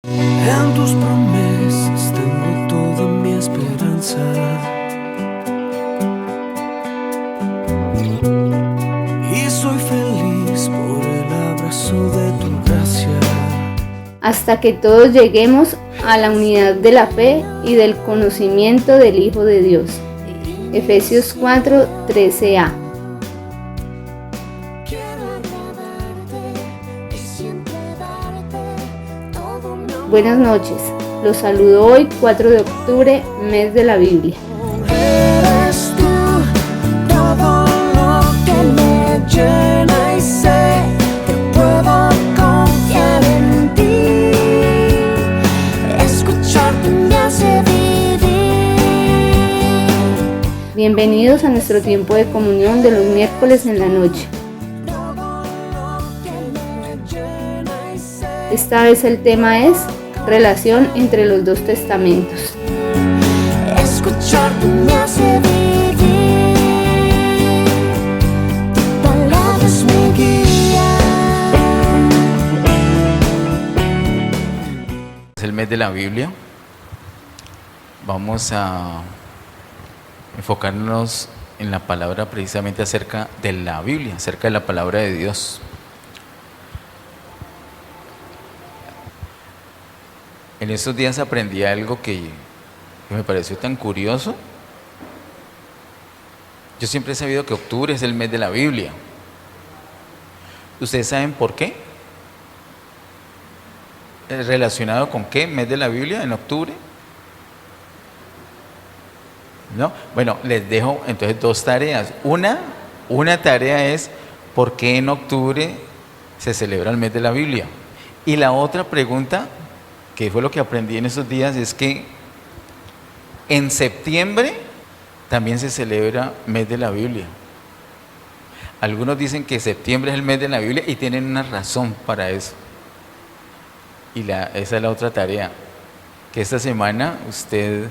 En tus promesas tengo toda mi esperanza. Y soy feliz por el abrazo de tu gracia. Hasta que todos lleguemos a la unidad de la fe y del conocimiento del Hijo de Dios. Efesios 4, 13a. Buenas noches, los saludo hoy 4 de octubre, mes de la Biblia. Eres tú todo lo que me llena y sé que puedo confiar en ti. Escucharte me hace vivir. Bienvenidos a nuestro tiempo de comunión de los miércoles en la noche. Esta vez el tema es relación entre los dos testamentos. Escucharte me hace vivir. Tu palabra es mi guía. Es el mes de la Biblia. Vamos a enfocarnos en la palabra precisamente acerca de la Biblia, acerca de la palabra de Dios. En estos días aprendí algo que me pareció tan curioso. Yo siempre he sabido que octubre es el mes de la Biblia. ¿Ustedes saben por qué? ¿Relacionado con qué mes de la Biblia en octubre? ¿No? Bueno, les dejo entonces dos tareas. Una tarea es ¿por qué en octubre se celebra el mes de la Biblia? Y la otra pregunta, que fue lo que aprendí en estos días, es que en septiembre también se celebra mes de la Biblia. Algunos dicen que septiembre es el mes de la Biblia y tienen una razón para eso. Y esa es la otra tarea, que esta semana usted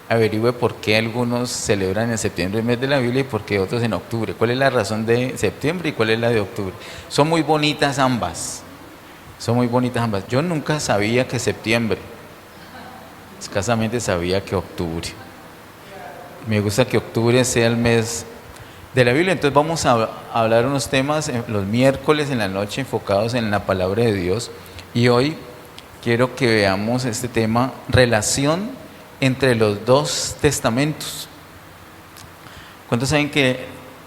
averigüe por qué algunos celebran en septiembre el mes de la Biblia y por qué otros en octubre. ¿Cuál es la razón de septiembre y cuál es la de octubre? Son muy bonitas ambas. Yo nunca sabía que septiembre, escasamente sabía que octubre. Me gusta que octubre sea el mes de la Biblia. Entonces vamos a hablar unos temas los miércoles en la noche enfocados en la palabra de Dios. Y hoy quiero que veamos este tema, relación entre los dos testamentos. ¿Cuántos saben que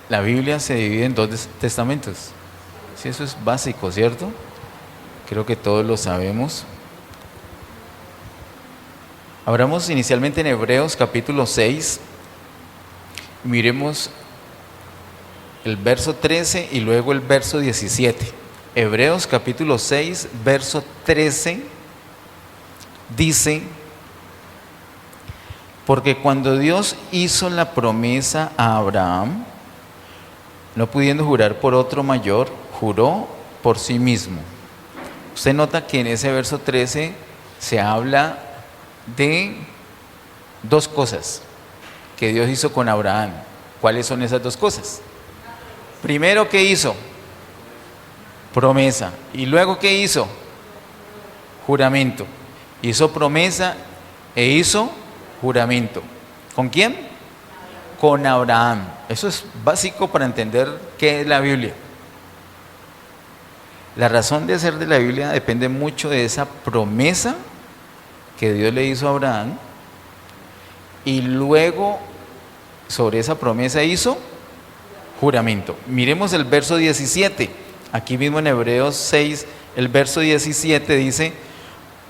la Biblia se divide en dos testamentos? Sí, eso es básico, ¿cierto? Creo que todos lo sabemos. Abramos inicialmente en Hebreos capítulo 6. Miremos el verso 13 y luego el verso 17. Hebreos capítulo 6, verso 13 dice: porque cuando Dios hizo la promesa a Abraham, no pudiendo jurar por otro mayor, juró por sí mismo. Usted nota que en ese verso 13 se habla de dos cosas que Dios hizo con Abraham. ¿Cuáles son esas dos cosas? Primero, ¿qué hizo? Promesa. ¿Y luego qué hizo? Juramento. Hizo promesa e hizo juramento. ¿Con quién? Con Abraham. Eso es básico para entender qué es la Biblia. La razón de ser de la Biblia depende mucho de esa promesa que Dios le hizo a Abraham, y luego sobre esa promesa hizo juramento. Miremos el verso 17, aquí mismo en Hebreos 6, el verso 17 dice: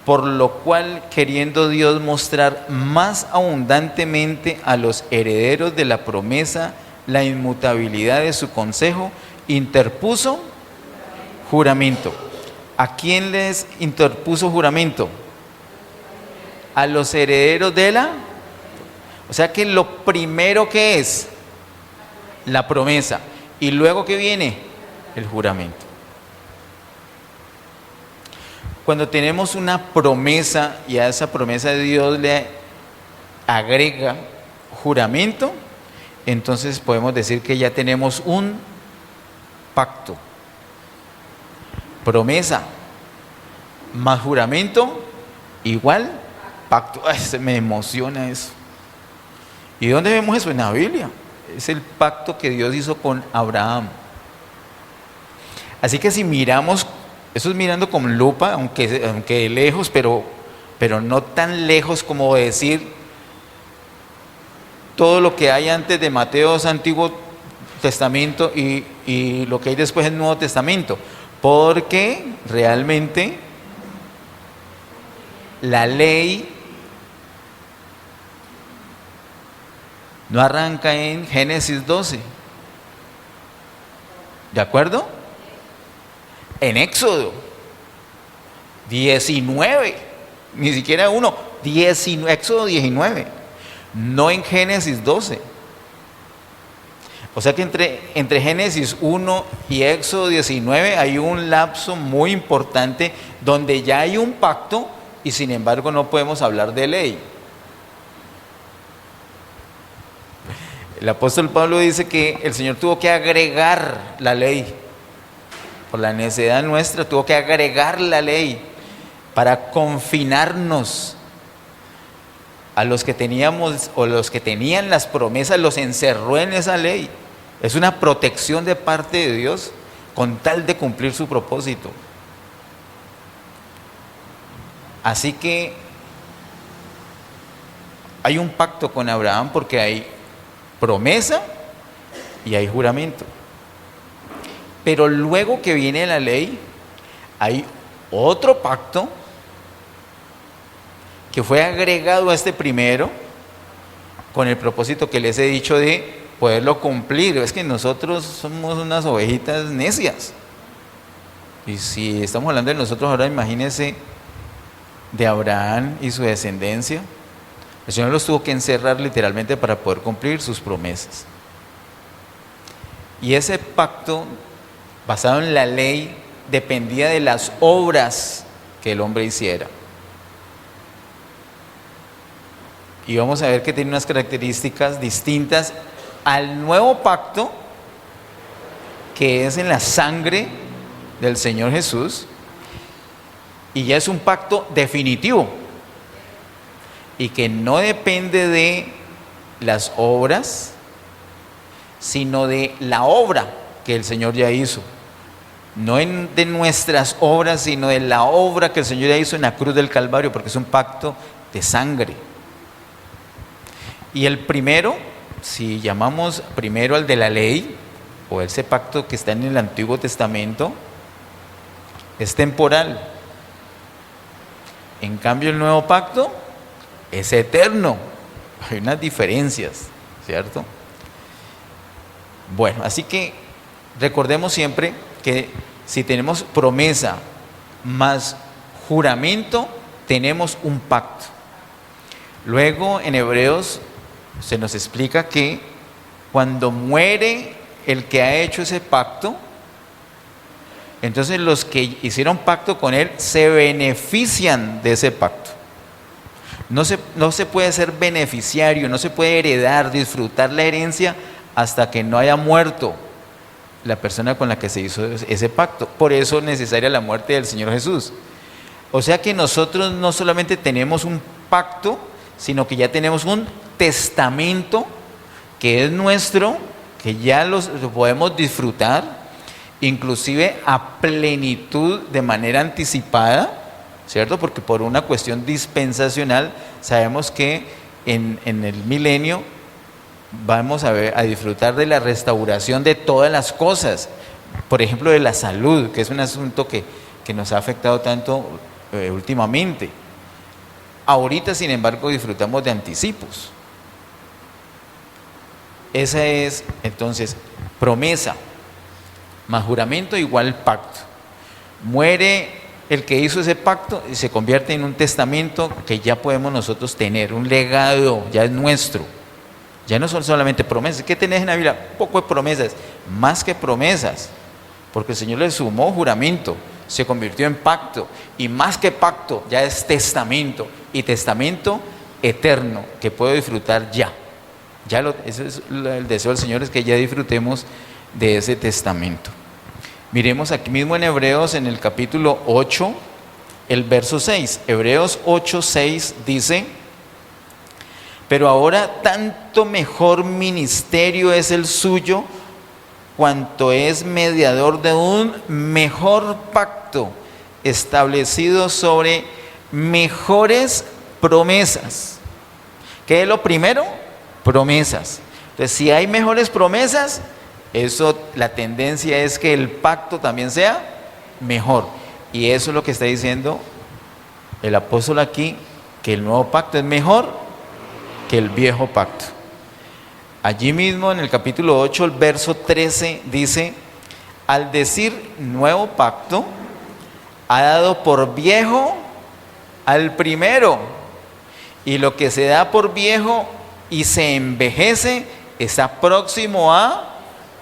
por lo cual, queriendo Dios mostrar más abundantemente a los herederos de la promesa la inmutabilidad de su consejo, interpuso juramento. ¿A quién les interpuso juramento? A los herederos de la... O sea que lo primero que es la promesa, y luego que viene el juramento. Cuando tenemos una promesa y a esa promesa de Dios le agrega juramento, entonces podemos decir que ya tenemos un pacto. Promesa más juramento igual pacto. Ay, me emociona eso. ¿Y dónde vemos eso? En la Biblia. Es el pacto que Dios hizo con Abraham. Así que si miramos, eso es mirando con lupa, aunque de lejos, pero no tan lejos como decir todo lo que hay antes de Mateo es Antiguo Testamento y lo que hay después es Nuevo Testamento, porque realmente la ley no arranca en Génesis 12, ¿de acuerdo? En Éxodo 19, ni siquiera uno, Éxodo 19, no en Génesis 12. O sea que entre Génesis 1 y Éxodo 19 hay un lapso muy importante donde ya hay un pacto y sin embargo no podemos hablar de ley. El apóstol Pablo dice que el Señor tuvo que agregar la ley. Por la necedad nuestra tuvo que agregar la ley para confinarnos. A los que teníamos o los que tenían las promesas los encerró en esa ley. Es una protección de parte de Dios con tal de cumplir su propósito. Así que hay un pacto con Abraham porque hay promesa y hay juramento. Pero luego que viene la ley, hay otro pacto que fue agregado a este primero con el propósito que les he dicho de poderlo cumplir. Es que nosotros somos unas ovejitas necias. Y si estamos hablando de nosotros ahora, imagínense de Abraham y su descendencia. El Señor los tuvo que encerrar literalmente para poder cumplir sus promesas. Y ese pacto basado en la ley dependía de las obras que el hombre hiciera. Y vamos a ver que tiene unas características distintas al nuevo pacto, que es en la sangre del Señor Jesús, y ya es un pacto definitivo, y que no depende de las obras, sino de la obra que el Señor ya hizo. No de nuestras obras, sino de la obra que el Señor ya hizo en la cruz del Calvario, porque es un pacto de sangre. Y el primero, si llamamos primero al de la ley, o ese pacto que está en el Antiguo Testamento, es temporal. En cambio, el nuevo pacto es eterno. Hay unas diferencias, ¿cierto? Bueno, así que recordemos siempre que si tenemos promesa más juramento, tenemos un pacto. Luego en Hebreos se nos explica que cuando muere el que ha hecho ese pacto, entonces los que hicieron pacto con él se benefician de ese pacto. No se puede ser beneficiario, no se puede heredar, disfrutar la herencia hasta que no haya muerto la persona con la que se hizo ese pacto. Por eso es necesaria la muerte del Señor Jesús. O sea que nosotros no solamente tenemos un pacto, sino que ya tenemos un testamento que es nuestro, que ya lo podemos disfrutar, inclusive a plenitud de manera anticipada, ¿cierto? Porque por una cuestión dispensacional sabemos que en el milenio vamos a disfrutar de la restauración de todas las cosas, por ejemplo de la salud, que es un asunto que nos ha afectado tanto últimamente. Ahorita, sin embargo, disfrutamos de anticipos. Esa es, entonces, promesa más juramento igual pacto. Muere el que hizo ese pacto y se convierte en un testamento que ya podemos nosotros tener, un legado, ya es nuestro. Ya no son solamente promesas. ¿Qué tenés en la Biblia? Poco de promesas, más que promesas, porque el Señor le sumó juramento, se convirtió en pacto, y más que pacto, ya es testamento, y testamento eterno, que puedo disfrutar ya. Ese es el deseo del Señor, es que ya disfrutemos de ese testamento. Miremos aquí mismo en Hebreos, en el capítulo 8, el verso 6. Hebreos 8:6 dice: pero ahora tanto mejor ministerio es el suyo, cuanto es mediador de un mejor pacto, establecido sobre mejores promesas. ¿Qué es lo primero? Promesas. Entonces, si hay mejores promesas, eso, la tendencia es que el pacto también sea mejor. Y eso es lo que está diciendo el apóstol aquí, que el nuevo pacto es mejor que el viejo pacto. Allí mismo en el capítulo 8, el verso 13 dice: al decir nuevo pacto, ha dado por viejo al primero, y lo que se da por viejo y se envejece está próximo a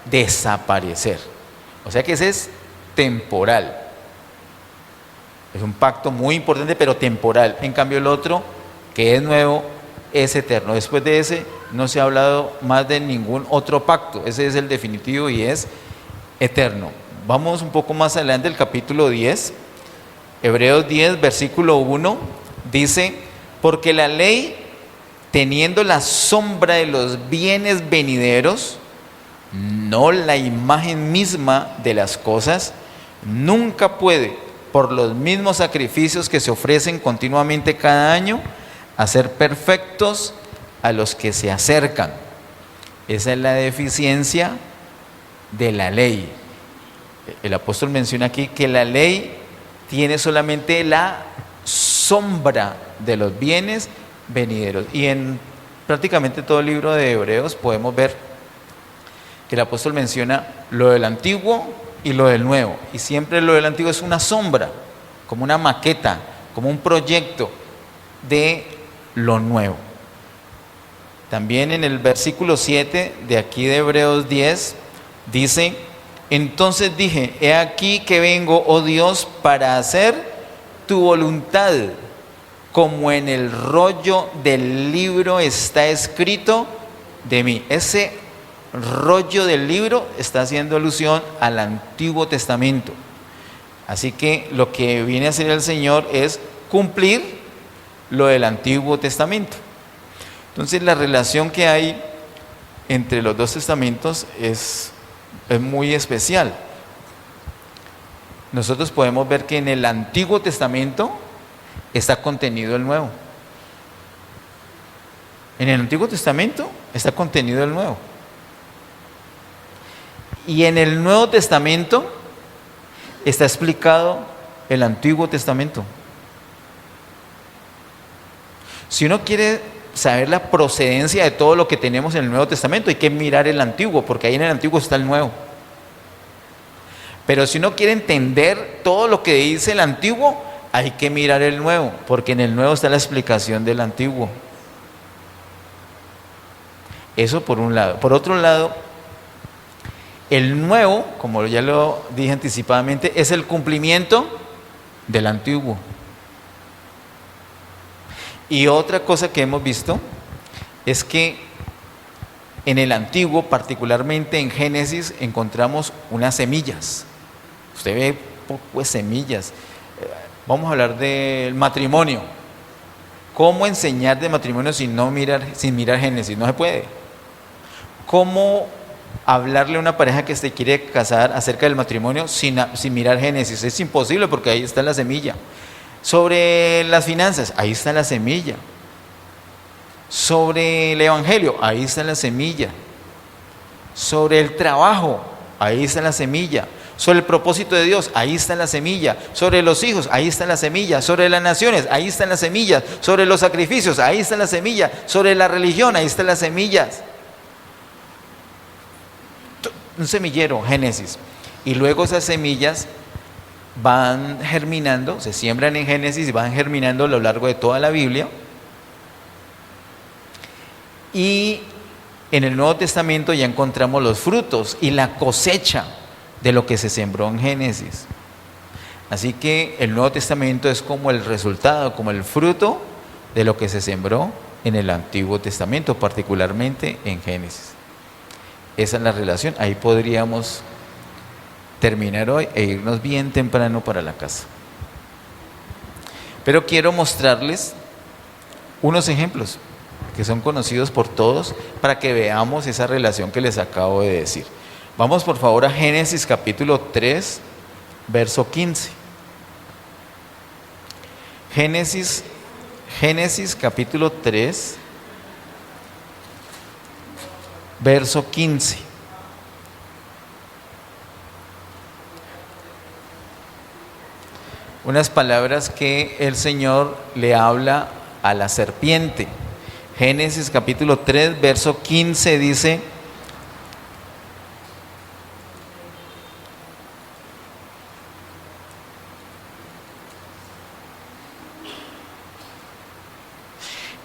desaparecer. O sea que ese es temporal. Es un pacto muy importante, pero temporal. En cambio el otro, que es nuevo, es eterno. Después de ese no se ha hablado más de ningún otro pacto. Ese es el definitivo y es eterno. Vamos un poco más adelante, el capítulo 10. Hebreos 10, versículo 1, dice: porque la ley, teniendo la sombra de los bienes venideros, no la imagen misma de las cosas, nunca puede, por los mismos sacrificios que se ofrecen continuamente cada año, hacer perfectos a los que se acercan. Esa es la deficiencia de la ley. El apóstol menciona aquí que la ley tiene solamente la sombra de los bienes venideros. Y en prácticamente todo el libro de Hebreos podemos ver que el apóstol menciona lo del antiguo y lo del nuevo. Y siempre lo del antiguo es una sombra, como una maqueta, como un proyecto de lo nuevo. También en el versículo 7 de aquí de Hebreos 10 dice: entonces dije, he aquí que vengo, oh Dios, para hacer tu voluntad, como en el rollo del libro está escrito de mí. Ese rollo del libro está haciendo alusión al Antiguo Testamento. Así que lo que viene a hacer el Señor es cumplir lo del Antiguo Testamento. Entonces la relación que hay entre los dos testamentos es muy especial. Nosotros podemos ver que en el Antiguo Testamento está contenido el Nuevo. En el Antiguo Testamento está contenido el Nuevo. Y en el Nuevo Testamento está explicado el Antiguo Testamento. Si uno quiere saber la procedencia de todo lo que tenemos en el Nuevo Testamento, hay que mirar el Antiguo, porque ahí en el Antiguo está el Nuevo. Pero si uno quiere entender todo lo que dice el Antiguo, hay que mirar el Nuevo, porque en el Nuevo está la explicación del Antiguo. Eso por un lado. Por otro lado, el Nuevo, como ya lo dije anticipadamente, es el cumplimiento del Antiguo. Y otra cosa que hemos visto es que en el Antiguo, particularmente en Génesis, encontramos unas semillas. Usted ve pues semillas. Vamos a hablar del matrimonio. ¿Cómo enseñar de matrimonio sin mirar Génesis? No se puede. ¿Cómo hablarle a una pareja que se quiere casar acerca del matrimonio sin mirar Génesis? Es imposible, porque ahí está la semilla. Sobre las finanzas, ahí está la semilla. Sobre el evangelio, ahí está la semilla. Sobre el trabajo, ahí está la semilla. Sobre el propósito de Dios, ahí está la semilla. Sobre los hijos, ahí está la semilla. Sobre las naciones, ahí están las semillas. Sobre los sacrificios, ahí está la semilla. Sobre la religión, ahí están las semillas. Un semillero, Génesis. Y luego esas semillas van germinando, se siembran en Génesis y van germinando a lo largo de toda la Biblia. Y en el Nuevo Testamento ya encontramos los frutos y la cosecha de lo que se sembró en Génesis. Así que el Nuevo Testamento es como el resultado, como el fruto de lo que se sembró en el Antiguo Testamento, particularmente en Génesis. Esa es la relación. Ahí podríamos terminar hoy e irnos bien temprano para la casa. Pero quiero mostrarles unos ejemplos que son conocidos por todos para que veamos esa relación que les acabo de decir. Vamos por favor a Génesis capítulo 3, verso 15. Génesis capítulo 3, verso 15. Unas palabras que el Señor le habla a la serpiente. Génesis capítulo 3, verso 15 dice: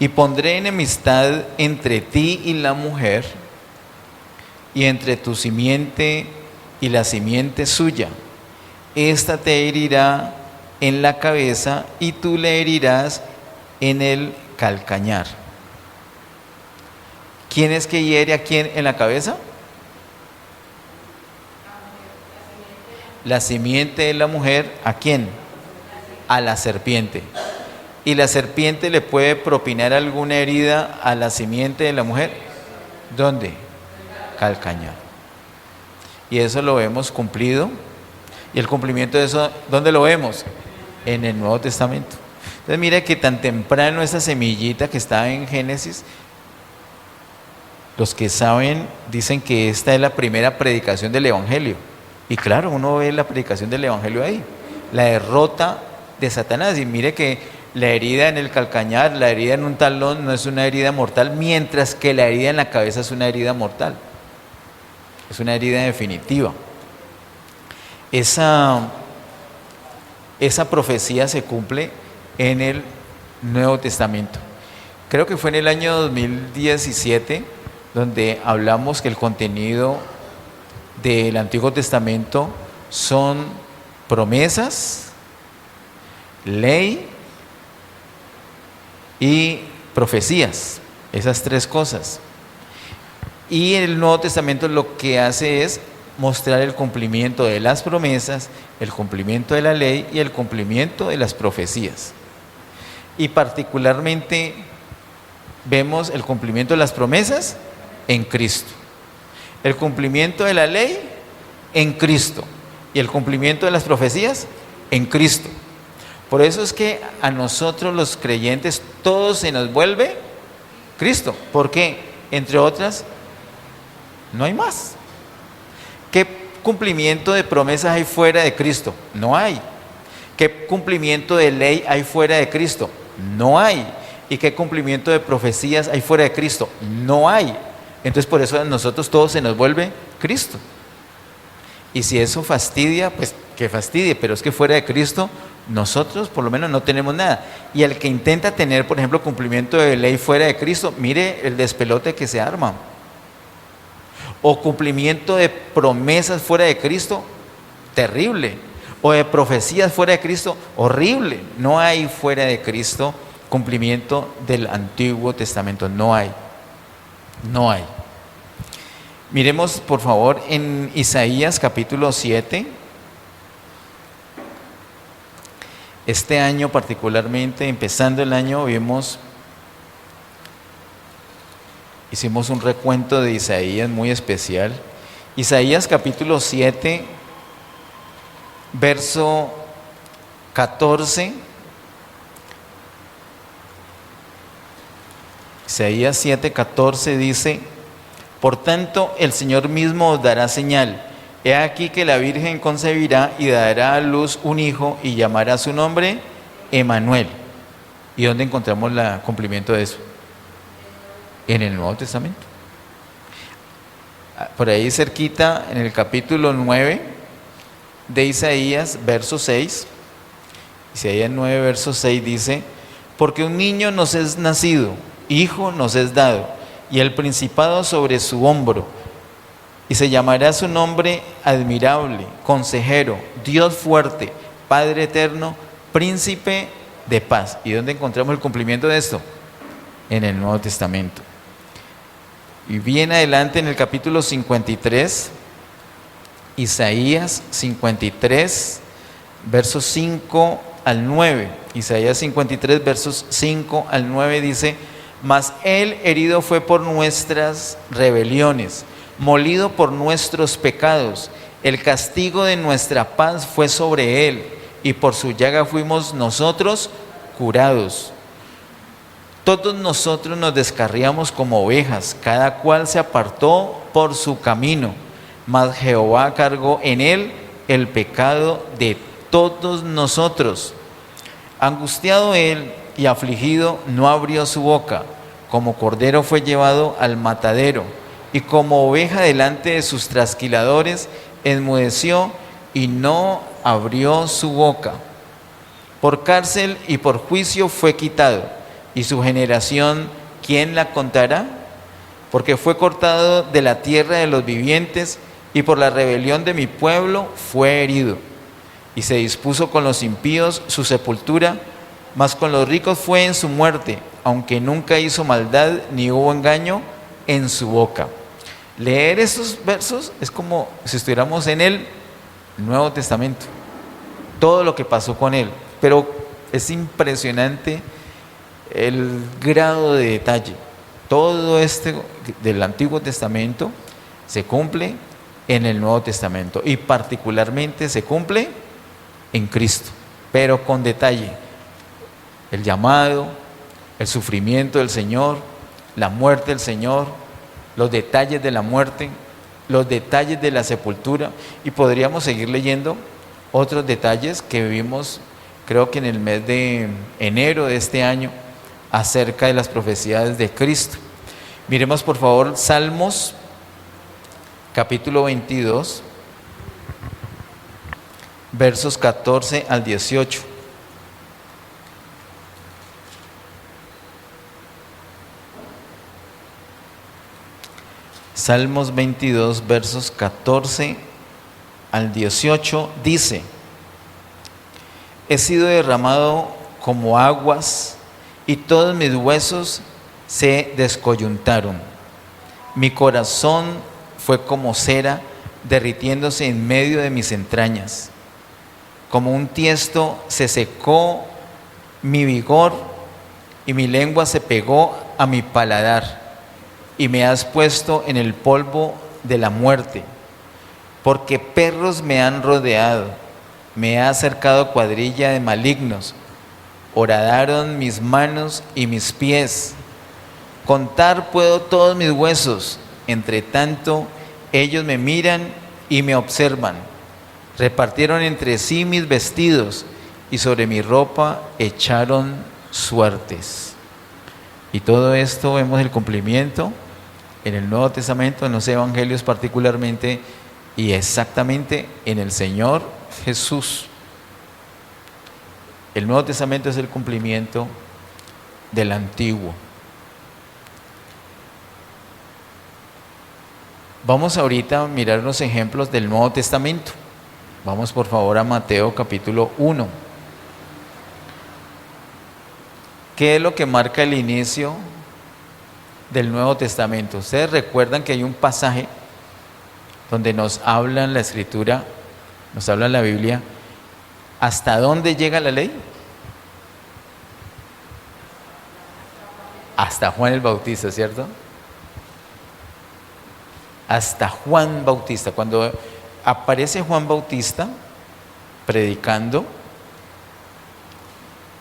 y pondré enemistad entre ti y la mujer, y entre tu simiente y la simiente suya. Esta te herirá en la cabeza y tú le herirás en el calcañar. ¿Quién es que hiere a quién en la cabeza? La simiente de la mujer, ¿a quién? A la serpiente. ¿Y la serpiente le puede propinar alguna herida a la simiente de la mujer? ¿Dónde? Calcañar. Y eso lo vemos cumplido. Y el cumplimiento de eso, ¿dónde lo vemos? En el Nuevo Testamento. Entonces mira que tan temprano esa semillita que está en Génesis, los que saben dicen que esta es la primera predicación del Evangelio. Y claro, uno ve la predicación del Evangelio ahí, la derrota de Satanás. Y mire que la herida en el calcañar, la herida en un talón no es una herida mortal, mientras que la herida en la cabeza es una herida mortal. Es una herida definitiva. Esa profecía se cumple en el Nuevo Testamento. Creo que fue en el año 2017 donde hablamos que el contenido del Antiguo Testamento son promesas, ley y profecías, esas tres cosas. Y el Nuevo Testamento lo que hace es mostrar el cumplimiento de las promesas, el cumplimiento de la ley y el cumplimiento de las profecías. Y particularmente vemos el cumplimiento de las promesas en Cristo, el cumplimiento de la ley en Cristo y el cumplimiento de las profecías en Cristo. Por eso es que a nosotros los creyentes todo se nos vuelve Cristo, porque entre otras no hay más. ¿Qué cumplimiento de promesas hay fuera de Cristo? No hay. ¿Qué cumplimiento de ley hay fuera de Cristo? No hay. ¿Y qué cumplimiento de profecías hay fuera de Cristo? No hay. Entonces por eso a nosotros todo se nos vuelve Cristo. Y si eso fastidia, pues que fastidie, pero es que fuera de Cristo nosotros por lo menos no tenemos nada. Y el que intenta tener, por ejemplo, cumplimiento de ley fuera de Cristo, mire el despelote que se arma. O cumplimiento de promesas fuera de Cristo, terrible. O de profecías fuera de Cristo, horrible. No hay fuera de Cristo cumplimiento del Antiguo Testamento, no hay. No hay. Miremos por favor en Isaías capítulo 7. Este año particularmente, empezando el año, hicimos un recuento de Isaías muy especial. Isaías capítulo 7, verso 14. Isaías 7, 14 dice: por tanto, el Señor mismo os dará señal. He aquí que la Virgen concebirá y dará a luz un hijo y llamará su nombre Emmanuel. ¿Y dónde encontramos el cumplimiento de eso? En el Nuevo Testamento. Por ahí cerquita, en el capítulo 9 de Isaías, verso 6. Isaías 9, verso 6 dice: porque un niño nos es nacido, hijo nos es dado, y el principado sobre su hombro, y se llamará su nombre admirable, consejero, Dios fuerte, Padre eterno, príncipe de paz. ¿Y dónde encontramos el cumplimiento de esto? En el Nuevo Testamento. Y bien adelante en el capítulo 53, Isaías 53, versos 5 al 9. Isaías 53, versos 5 al 9 dice: mas él herido fue por nuestras rebeliones, molido por nuestros pecados. El castigo de nuestra paz fue sobre él, y por su llaga fuimos nosotros curados. Todos nosotros nos descarriamos como ovejas, cada cual se apartó por su camino, mas Jehová cargó en él el pecado de todos nosotros. Angustiado él y afligido, no abrió su boca. Como cordero fue llevado al matadero, y como oveja delante de sus trasquiladores, enmudeció y no abrió su boca. Por cárcel y por juicio fue quitado, y su generación, ¿quién la contará? Porque fue cortado de la tierra de los vivientes, y por la rebelión de mi pueblo fue herido. Y se dispuso con los impíos su sepultura, mas con los ricos fue en su muerte, aunque nunca hizo maldad ni hubo engaño en su boca. Leer estos versos es como si estuviéramos en el Nuevo Testamento, todo lo que pasó con él, pero es impresionante el grado de detalle. Todo este del Antiguo Testamento se cumple en el Nuevo Testamento, y particularmente se cumple en Cristo, pero con detalle. El llamado, el sufrimiento del Señor, la muerte del Señor, los detalles de la muerte, los detalles de la sepultura, y podríamos seguir leyendo otros detalles que vimos, creo que en el mes de enero de este año, acerca de las profecías de Cristo. Miremos por favor Salmos capítulo 22, versos 14 al 18. Salmos 22, versos 14 al 18 dice: he sido derramado como aguas, y todos mis huesos se descoyuntaron. Mi corazón fue como cera derritiéndose en medio de mis entrañas. Como un tiesto se secó mi vigor, y mi lengua se pegó a mi paladar. Y me has puesto en el polvo de la muerte, porque perros me han rodeado, me ha cercado cuadrilla de malignos. Horadaron mis manos y mis pies. Contar puedo todos mis huesos, entre tanto ellos me miran y me observan. Repartieron entre sí mis vestidos, y sobre mi ropa echaron suertes. Y todo esto vemos el cumplimiento en el Nuevo Testamento, en los Evangelios particularmente, y exactamente en el Señor Jesús. El Nuevo Testamento es el cumplimiento del Antiguo. Vamos ahorita a mirar unos ejemplos del Nuevo Testamento. Vamos por favor a Mateo capítulo 1. ¿Qué es lo que marca el inicio del Nuevo Testamento? Ustedes recuerdan que hay un pasaje donde nos habla en la Escritura, nos habla en la Biblia, ¿hasta dónde llega la ley? Hasta Juan el Bautista, ¿cierto? Hasta Juan Bautista. Cuando aparece Juan Bautista predicando,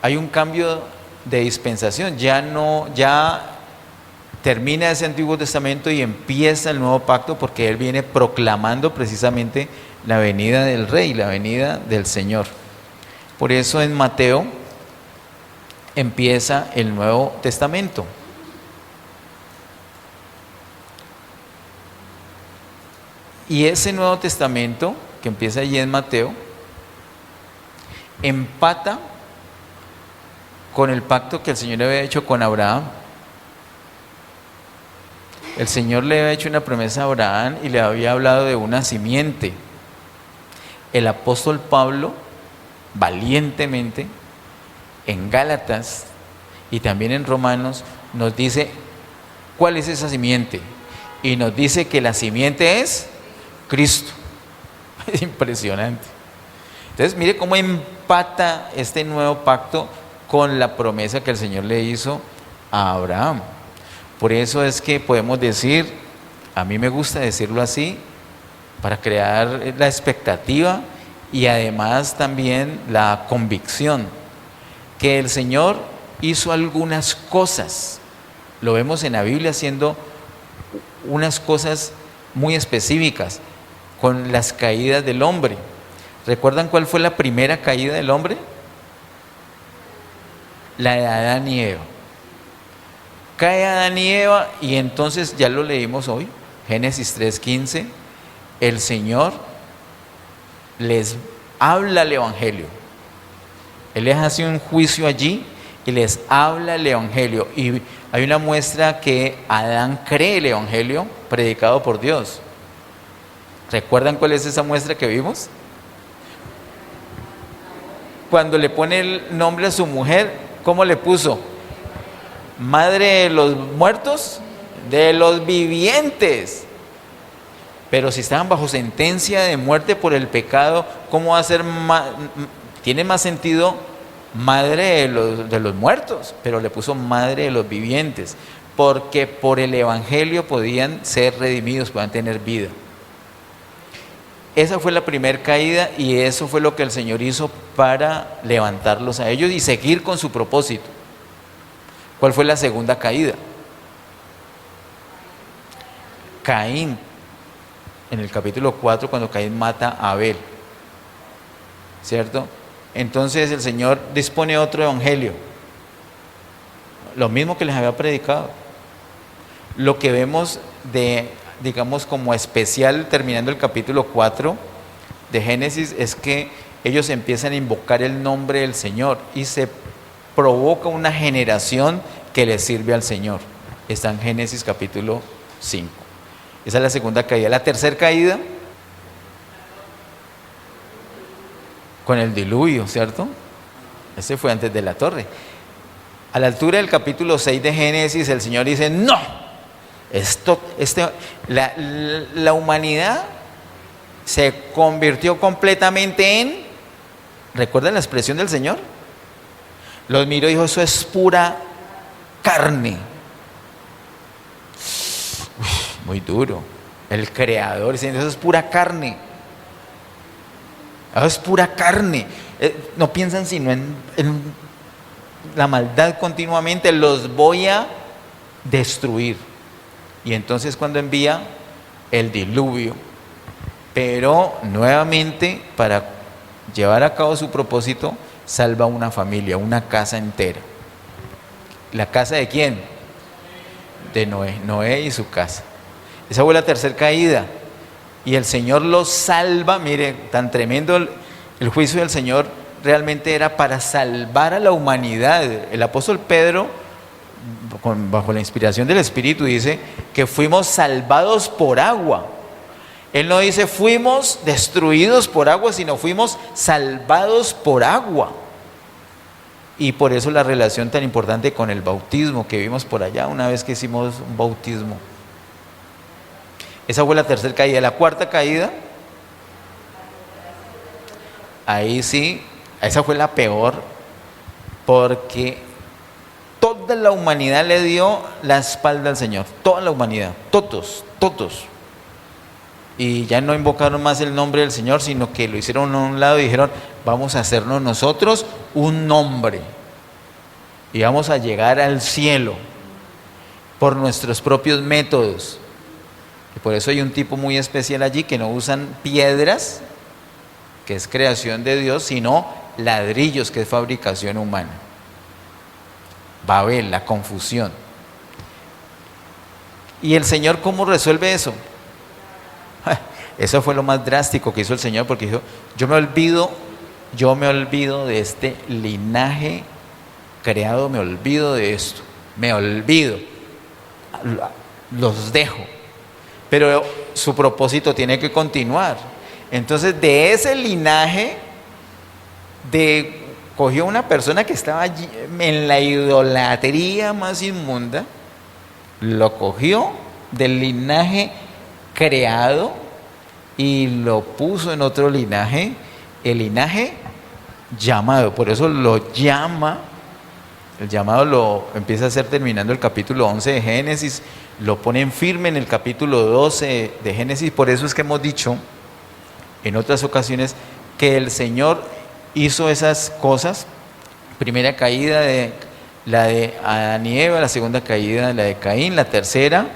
hay un cambio de dispensación. Ya termina ese Antiguo Testamento y empieza el Nuevo Pacto, porque él viene proclamando precisamente la venida del Rey, la venida del Señor. Por eso en Mateo empieza el Nuevo Testamento. Y ese Nuevo Testamento que empieza allí en Mateo empata con el pacto que el Señor había hecho con Abraham. El Señor le había hecho una promesa a Abraham y le había hablado de una simiente. El apóstol Pablo, valientemente, en Gálatas y también en Romanos, nos dice cuál es esa simiente. Y nos dice que la simiente es Cristo. Es impresionante. Entonces, mire cómo empata este nuevo pacto con la promesa que el Señor le hizo a Abraham. Por eso es que podemos decir, a mí me gusta decirlo así, para crear la expectativa y además también la convicción, que el Señor hizo algunas cosas. Lo vemos en la Biblia haciendo unas cosas muy específicas con las caídas del hombre. ¿Recuerdan cuál fue la primera caída del hombre? La de Adán y Eva. Cae Adán y Eva y entonces ya lo leímos hoy, Génesis 3:15, el Señor les habla el Evangelio. Él les hace un juicio allí y les habla el Evangelio. Y hay una muestra que Adán cree el Evangelio predicado por Dios. ¿Recuerdan cuál es esa muestra que vimos? Cuando le pone el nombre a su mujer, ¿cómo le puso? Madre de los muertos, de los vivientes. Pero si estaban bajo sentencia de muerte por el pecado, ¿cómo va a ser? Tiene más sentido madre de los muertos, pero le puso madre de los vivientes, porque por el Evangelio podían ser redimidos, podían tener vida. Esa fue la primera caída y eso fue lo que el Señor hizo para levantarlos a ellos y seguir con su propósito. ¿Cuál fue la segunda caída? Caín, en el capítulo 4, cuando Caín mata a Abel, ¿cierto? Entonces el Señor dispone otro evangelio, lo mismo que les había predicado. Lo que vemos digamos como especial terminando el capítulo 4 de Génesis es que ellos empiezan a invocar el nombre del Señor y se provoca una generación que le sirve al Señor. Está en Génesis capítulo 5. Esa es la segunda caída. La tercera caída, con el diluvio, ¿cierto? Ese fue antes de la torre. A la altura del capítulo 6 de Génesis, el Señor dice, no, la humanidad se convirtió completamente en, ¿recuerdan la expresión del Señor? Los miró y dijo, eso es pura carne. Muy duro. El Creador diciendo, eso es pura carne. Eso es pura carne. No piensan sino en la maldad continuamente. Los voy a destruir. Y entonces cuando envía el diluvio, pero nuevamente para llevar a cabo su propósito, salva una familia, una casa entera. ¿La casa de quién? De Noé. Noé y su casa. Esa fue la tercera caída. Y el Señor los salva. Mire, tan tremendo el juicio del Señor realmente era para salvar a la humanidad. El apóstol Pedro, bajo la inspiración del Espíritu, dice que fuimos salvados por agua. Él no dice fuimos destruidos por agua, sino fuimos salvados por agua. Y por eso la relación tan importante con el bautismo que vimos por allá una vez que hicimos un bautismo. Esa fue la tercera caída. La cuarta caída, ahí sí, esa fue la peor, porque toda la humanidad le dio la espalda al Señor, toda la humanidad, todos. Y ya no invocaron más el nombre del Señor, sino que lo hicieron a un lado y dijeron, vamos a hacernos nosotros un nombre y vamos a llegar al cielo por nuestros propios métodos. Y por eso hay un tipo muy especial allí que no usan piedras, que es creación de Dios, sino ladrillos, que es fabricación humana. Babel, la confusión. ¿Y el Señor cómo resuelve eso? Eso fue lo más drástico que hizo el Señor, porque dijo, yo me olvido de este linaje creado, me olvido de esto, me olvido, los dejo. Pero su propósito tiene que continuar. Entonces, de ese linaje, cogió una persona que estaba allí en la idolatría más inmunda, lo cogió del linaje creado y lo puso en otro linaje el linaje llamado. Por eso lo llama, el llamado lo empieza a hacer terminando el capítulo 11 de Génesis, lo ponen firme en el capítulo 12 de Génesis. Por eso es que hemos dicho en otras ocasiones que el Señor hizo esas cosas. Primera caída de la de Adán y Eva, la segunda caída la de Caín, la tercera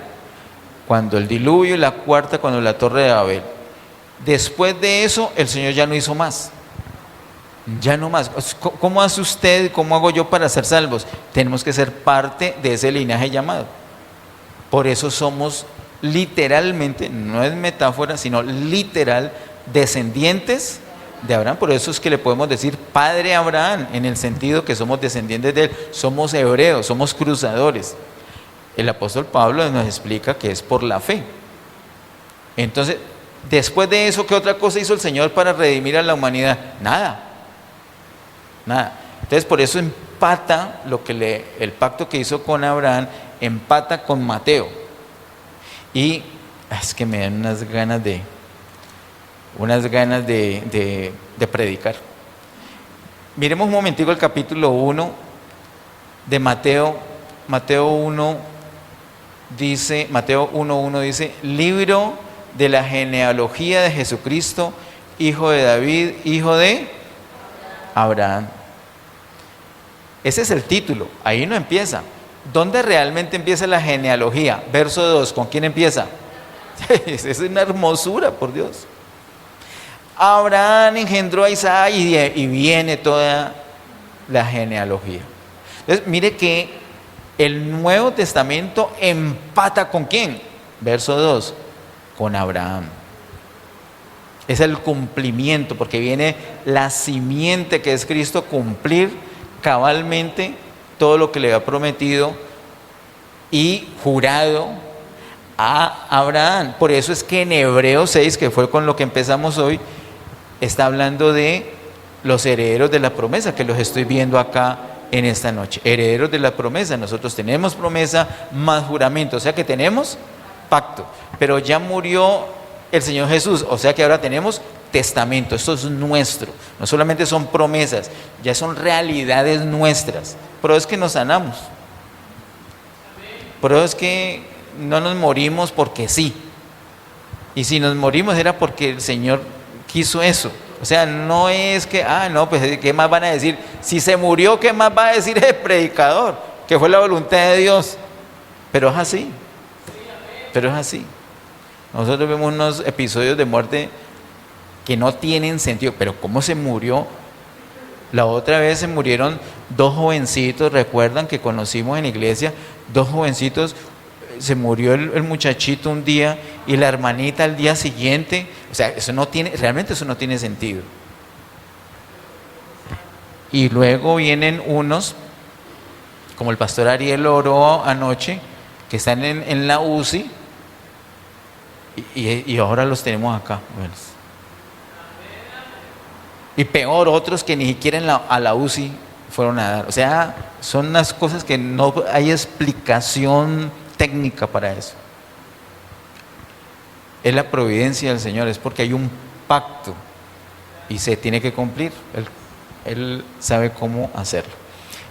cuando el diluvio y la cuarta cuando la torre de Babel. Después de eso el Señor ya no hizo más. Ya no más. ¿Cómo hace usted? ¿Cómo hago yo para ser salvos? Tenemos que ser parte de ese linaje llamado. Por eso somos literalmente, no es metáfora, sino literal, descendientes de Abraham. Por eso es que le podemos decir Padre Abraham, en el sentido que somos descendientes de él. Somos hebreos, somos cruzadores. El apóstol Pablo nos explica que es por la fe. Entonces, después de eso, ¿qué otra cosa hizo el Señor para redimir a la humanidad? Nada. Entonces, por eso empata el pacto que hizo con Abraham, empata con Mateo. Y es que me dan unas ganas de predicar. Miremos un momentico el capítulo 1 de Mateo. Mateo 1:1 dice, libro de la genealogía de Jesucristo, hijo de David, hijo de Abraham. Ese es el título, ahí no empieza. ¿Dónde realmente empieza la genealogía? Verso 2, ¿con quién empieza? Es una hermosura, por Dios. Abraham engendró a Isaac y viene toda la genealogía. Entonces, mire que el Nuevo Testamento empata ¿con quién? Verso 2, con Abraham. Es el cumplimiento, porque viene la simiente que es Cristo, cumplir cabalmente todo lo que le ha prometido y jurado a Abraham. Por eso es que en Hebreos 6, que fue con lo que empezamos hoy, está hablando de los herederos de la promesa, que los estoy viendo acá en esta noche. Herederos de la promesa. Nosotros tenemos promesa más juramento, o sea que tenemos pacto, pero ya murió el Señor Jesús, o sea que ahora tenemos testamento. Esto es nuestro, no solamente son promesas, ya son realidades nuestras. Pero es que nos sanamos, pero es que no nos morimos porque sí, y si nos morimos era porque el Señor quiso eso. O sea, no es que, pues ¿qué más van a decir? Si se murió, ¿qué más va a decir el predicador? Que fue la voluntad de Dios. Pero es así. Nosotros vemos unos episodios de muerte que no tienen sentido. Pero ¿cómo se murió? La otra vez se murieron 2 jovencitos, recuerdan que conocimos en la iglesia, 2 jovencitos. Se murió el muchachito un día y la hermanita al día siguiente. O sea, realmente eso no tiene sentido. Y luego vienen unos, como el pastor Ariel oró anoche, que están en la UCI y ahora los tenemos acá. Bueno. Y peor, otros que ni siquiera a la UCI fueron a dar. O sea, son unas cosas que no hay explicación técnica para eso. Es la providencia del Señor, es porque hay un pacto y se tiene que cumplir. Él sabe cómo hacerlo.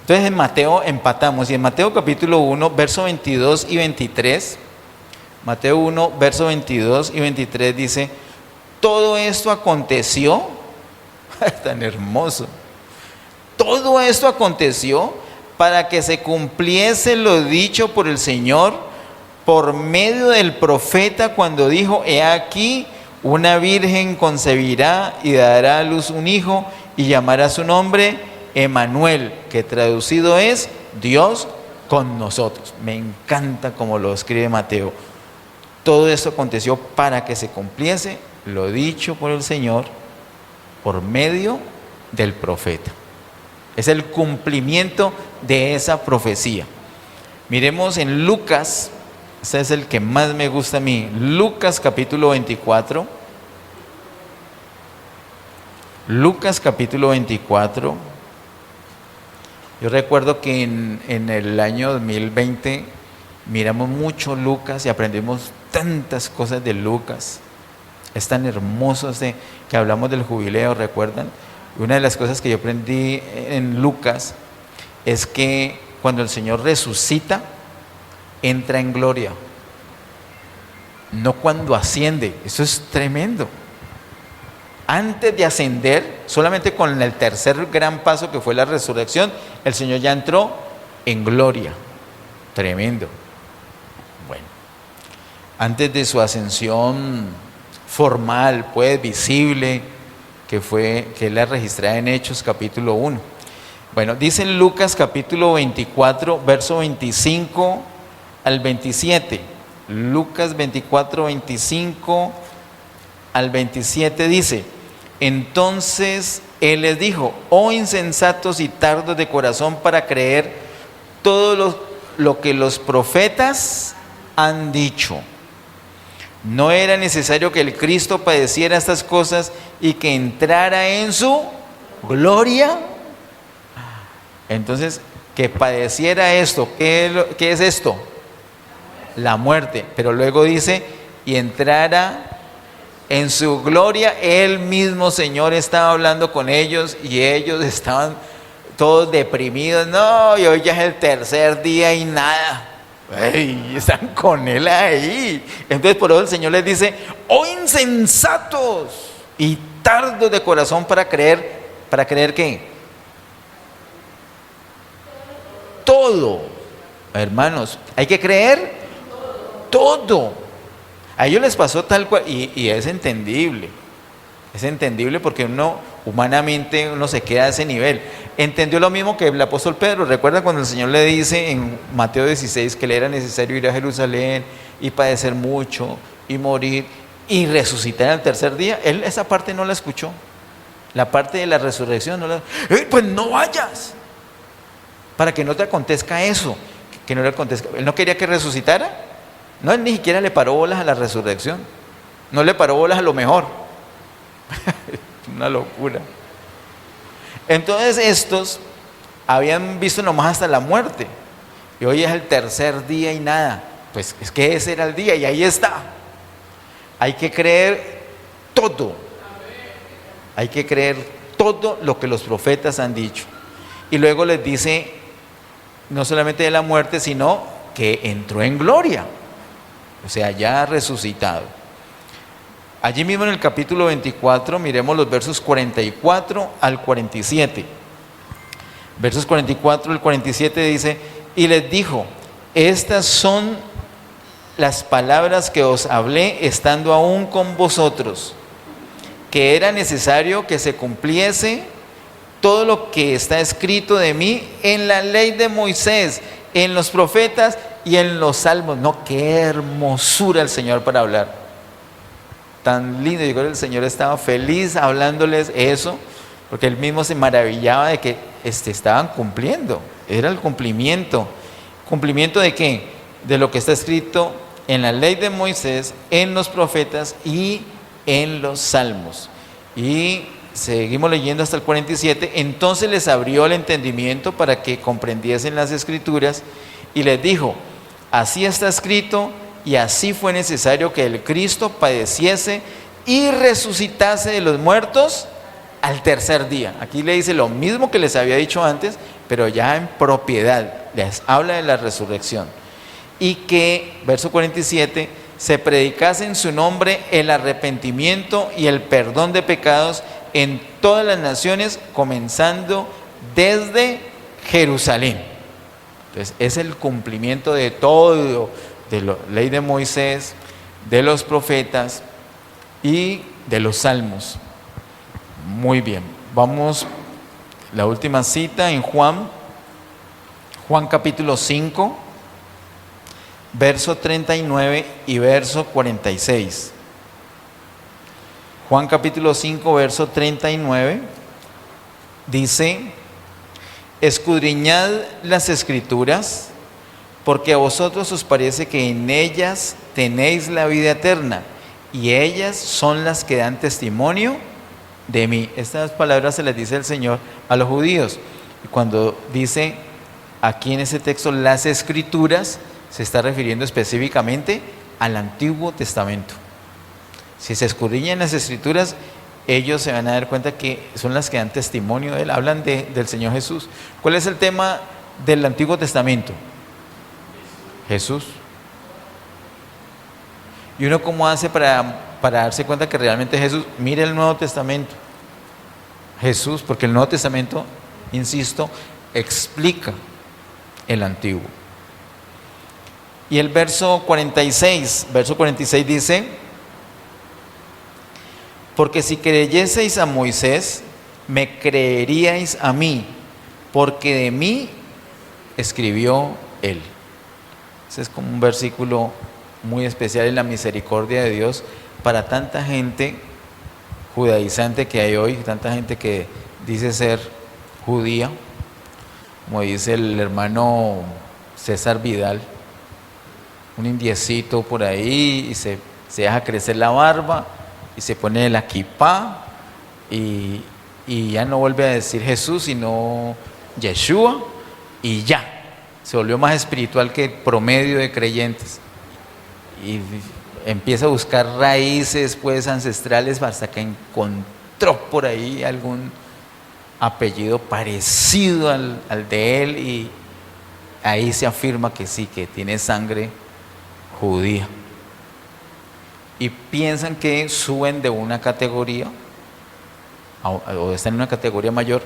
Entonces en Mateo empatamos, y en Mateo capítulo 1, verso 22 y 23, Mateo 1, verso 22 y 23 dice, todo esto aconteció, tan hermoso, todo esto aconteció para que se cumpliese lo dicho por el Señor por medio del profeta cuando dijo, he aquí, una virgen concebirá y dará a luz un hijo y llamará su nombre Emmanuel, que traducido es Dios con nosotros. Me encanta como lo escribe Mateo. Todo esto aconteció para que se cumpliese lo dicho por el Señor por medio del profeta. Es el cumplimiento de esa profecía. Miremos en Lucas, ese es el que más me gusta a mí, Lucas capítulo 24. Lucas capítulo 24. Yo recuerdo que en el año 2020 miramos mucho Lucas y aprendimos tantas cosas de Lucas. Es tan hermoso que hablamos del jubileo, ¿recuerdan? Una de las cosas que yo aprendí en Lucas es que cuando el Señor resucita, entra en gloria. No cuando asciende. Eso es tremendo. Antes de ascender, solamente con el tercer gran paso que fue la resurrección, el Señor ya entró en gloria. Tremendo. Bueno, antes de su ascensión formal, pues visible, que es la registrada en Hechos capítulo 1. Bueno, dice en Lucas capítulo 24, verso 25 al 27. Lucas 24, 25 al 27 dice: entonces Él les dijo: oh insensatos y tardos de corazón para creer todo lo que los profetas han dicho. ¿No era necesario que el Cristo padeciera estas cosas y que entrara en su gloria? Entonces, que padeciera esto, ¿qué es esto? La muerte. Pero luego dice, y entrara en su gloria. El mismo Señor estaba hablando con ellos y ellos estaban todos deprimidos. No, y hoy ya es el tercer día y nada. Ey, están con Él ahí. Entonces por eso el Señor les dice: oh insensatos y tardos de corazón para creer. ¿Para creer qué? Todo. Hermanos, hay que creer todo. A ellos les pasó tal cual, y es entendible. Es entendible porque humanamente uno se queda a ese nivel. Entendió lo mismo que el apóstol Pedro. Recuerda cuando el Señor le dice en Mateo 16 que le era necesario ir a Jerusalén y padecer mucho y morir y resucitar al tercer día. Él esa parte no la escuchó. La parte de la resurrección no la... pues no vayas, para que no te acontezca eso, que no le acontezca. Él no quería que resucitara. No, él ni siquiera le paró bolas a la resurrección. No le paró bolas a lo mejor. Una locura. Entonces estos habían visto nomás hasta la muerte. Y hoy es el tercer día y nada. Pues es que ese era el día y ahí está. Hay que creer todo. Hay que creer todo lo que los profetas han dicho. Y luego les dice, no solamente de la muerte, sino que entró en gloria. O sea, ya ha resucitado. Allí mismo en el capítulo 24, miremos los versos 44 al 47. Versos 44 al 47 dice: y les dijo: estas son las palabras que os hablé estando aún con vosotros, que era necesario que se cumpliese todo lo que está escrito de mí en la ley de Moisés, en los profetas y en los salmos. No, qué hermosura el Señor para hablar. Tan lindo. Yo creo que el Señor estaba feliz hablándoles eso, porque Él mismo se maravillaba de que estaban cumpliendo. Era el cumplimiento. ¿Cumplimiento de qué? De lo que está escrito en la ley de Moisés, en los profetas y en los salmos. Y seguimos leyendo hasta el 47. Entonces les abrió el entendimiento para que comprendiesen las escrituras y les dijo: así está escrito y así fue necesario que el Cristo padeciese y resucitase de los muertos al tercer día. Aquí le dice lo mismo que les había dicho antes, pero ya en propiedad. Les habla de la resurrección. Y que, verso 47, se predicase en su nombre el arrepentimiento y el perdón de pecados en todas las naciones, comenzando desde Jerusalén. Entonces es el cumplimiento de todo, de la ley de Moisés, de los profetas y de los salmos. Muy bien, vamos, la última cita en Juan capítulo 5, verso 39 y verso 46. Juan capítulo 5, verso 39, dice: escudriñad las escrituras, porque a vosotros os parece que en ellas tenéis la vida eterna, y ellas son las que dan testimonio de mí. Estas palabras se les dice el Señor a los judíos. Y cuando dice aquí en ese texto las escrituras, se está refiriendo específicamente al Antiguo Testamento. Si se escudriñan las Escrituras, ellos se van a dar cuenta que son las que dan testimonio de Él, hablan del Señor Jesús. ¿Cuál es el tema del Antiguo Testamento? Jesús. ¿Y uno cómo hace para darse cuenta que realmente Jesús? Mire el Nuevo Testamento. Jesús, porque el Nuevo Testamento, insisto, explica el Antiguo. Y el verso 46 dice: porque si creyeseis a Moisés, me creeríais a mí, porque de mí escribió él. Ese es como un versículo muy especial en la misericordia de Dios para tanta gente judaizante que hay hoy, tanta gente que dice ser judía, como dice el hermano César Vidal, un indiecito por ahí, y se deja crecer la barba y se pone la kipá y ya no vuelve a decir Jesús sino Yeshua, y ya se volvió más espiritual que el promedio de creyentes y empieza a buscar raíces pues ancestrales hasta que encontró por ahí algún apellido parecido al de él, y ahí se afirma que sí, que tiene sangre judía. Y piensan que suben de una categoría o están en una categoría mayor,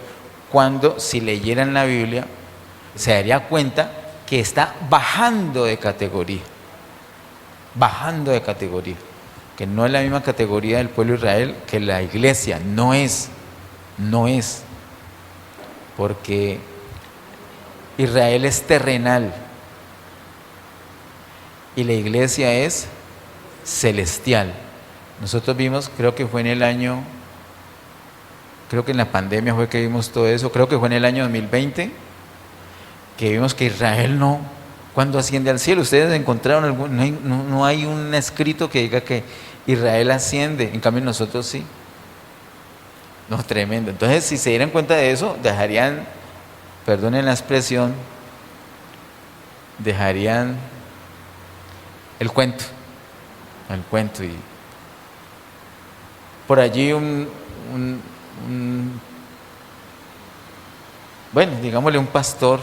cuando si leyeran la Biblia se daría cuenta que está bajando de categoría, que no es la misma categoría del pueblo de Israel que la iglesia, no es, porque Israel es terrenal y la iglesia es celestial. Nosotros vimos, creo que en la pandemia fue que vimos todo eso, creo que fue en el año 2020, que vimos que Israel no, cuando asciende al cielo, ustedes encontraron no hay un escrito que diga que Israel asciende, en cambio nosotros sí. No, tremendo. Entonces, si se dieran cuenta de eso, dejarían, perdonen la expresión, dejarían el cuento y por allí bueno, digámosle un pastor,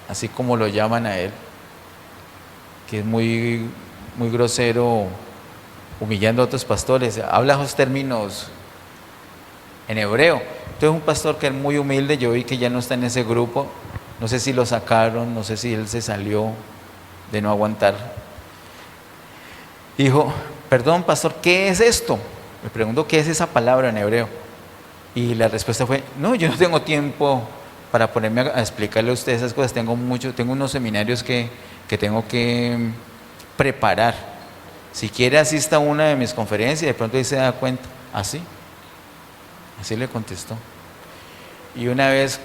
así como lo llaman a él, que es muy, muy grosero, humillando a otros pastores, habla esos términos en hebreo. Entonces un pastor que es muy humilde, yo vi que ya no está en ese grupo, no sé si lo sacaron, no sé si él se salió de no aguantar. Dijo: perdón pastor, ¿qué es esto? Me preguntó qué es esa palabra en hebreo, y la respuesta fue: no, yo no tengo tiempo para ponerme a explicarle a ustedes esas cosas, tengo unos seminarios que tengo que preparar, si quiere asista a una de mis conferencias y de pronto ahí se da cuenta. Así le contestó. Y una vez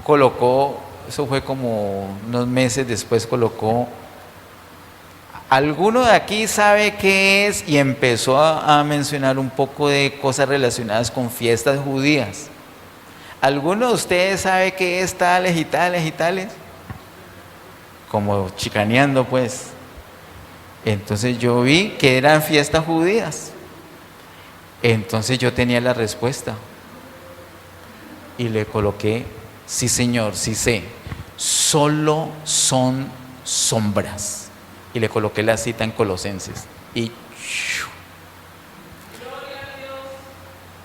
colocó, eso fue como unos meses después, colocó: ¿alguno de aquí sabe qué es? Y empezó a mencionar un poco de cosas relacionadas con fiestas judías. ¿Alguno de ustedes sabe qué es tales y tales y tales? Como chicaneando pues. Entonces yo vi que eran fiestas judías. Entonces yo tenía la respuesta. Y le coloqué: sí señor, sí sé, solo son sombras. Y le coloqué la cita en Colosenses. Y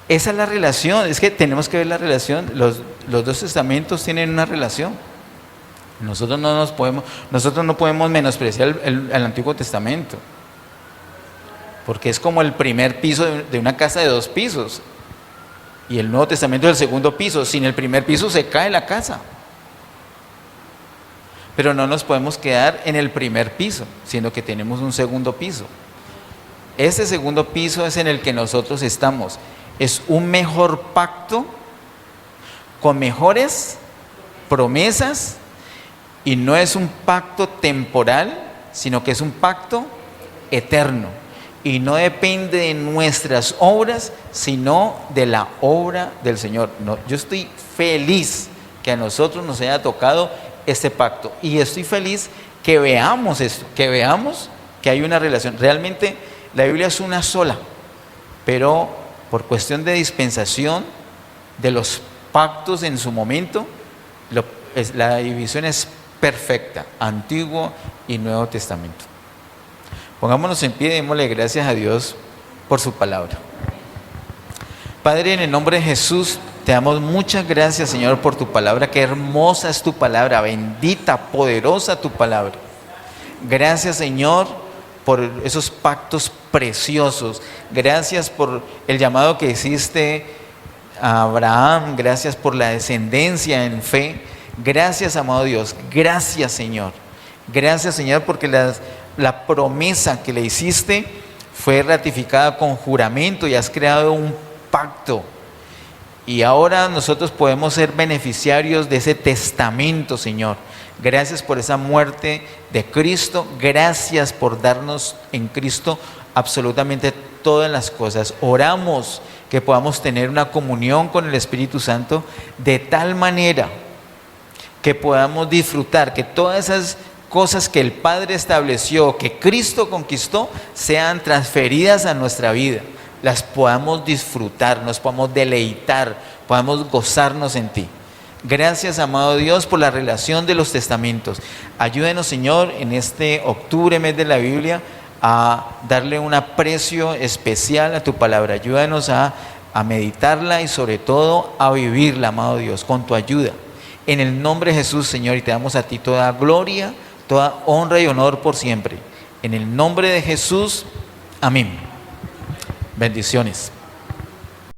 esa es la relación, es que tenemos que ver la relación, los dos testamentos tienen una relación. Nosotros no podemos menospreciar el Antiguo Testamento, porque es como el primer piso de una casa de 2 pisos, y el Nuevo Testamento es el segundo piso. Sin el primer piso se cae la casa. Pero no nos podemos quedar en el primer piso, sino que tenemos un segundo piso. Ese segundo piso es en el que nosotros estamos. Es un mejor pacto, con mejores promesas, y no es un pacto temporal, sino que es un pacto eterno. Y no depende de nuestras obras, sino de la obra del Señor. No, yo estoy feliz que a nosotros nos haya tocado este pacto, y estoy feliz que veamos esto, que veamos que hay una relación. Realmente la Biblia es una sola. pero por cuestión de dispensación de los pactos en su momento, la división es perfecta, Antiguo y Nuevo Testamento. Pongámonos en pie y démosle gracias a Dios por su palabra. Padre, en el nombre de Jesús, te damos muchas gracias, Señor, por tu palabra. Qué hermosa es tu palabra, bendita, poderosa tu palabra. Gracias, Señor, por esos pactos preciosos. Gracias por el llamado que hiciste a Abraham. Gracias por la descendencia en fe. Gracias, amado Dios. Gracias, Señor. Gracias, Señor, porque la promesa que le hiciste fue ratificada con juramento y has creado un pacto. Y ahora nosotros podemos ser beneficiarios de ese testamento, Señor. Gracias por esa muerte de Cristo. Gracias por darnos en Cristo absolutamente todas las cosas. Oramos que podamos tener una comunión con el Espíritu Santo de tal manera que podamos disfrutar, que todas esas cosas que el Padre estableció, que Cristo conquistó, sean transferidas a nuestra vida. Las podamos disfrutar, nos podamos deleitar, podamos gozarnos en ti. Gracias, amado Dios, por la relación de los testamentos. Ayúdenos, Señor, en este octubre, mes de la Biblia, a darle un aprecio especial a tu palabra. Ayúdanos a meditarla y sobre todo a vivirla, amado Dios, con tu ayuda. En el nombre de Jesús, Señor, y te damos a ti toda gloria, toda honra y honor por siempre. En el nombre de Jesús, amén. Bendiciones.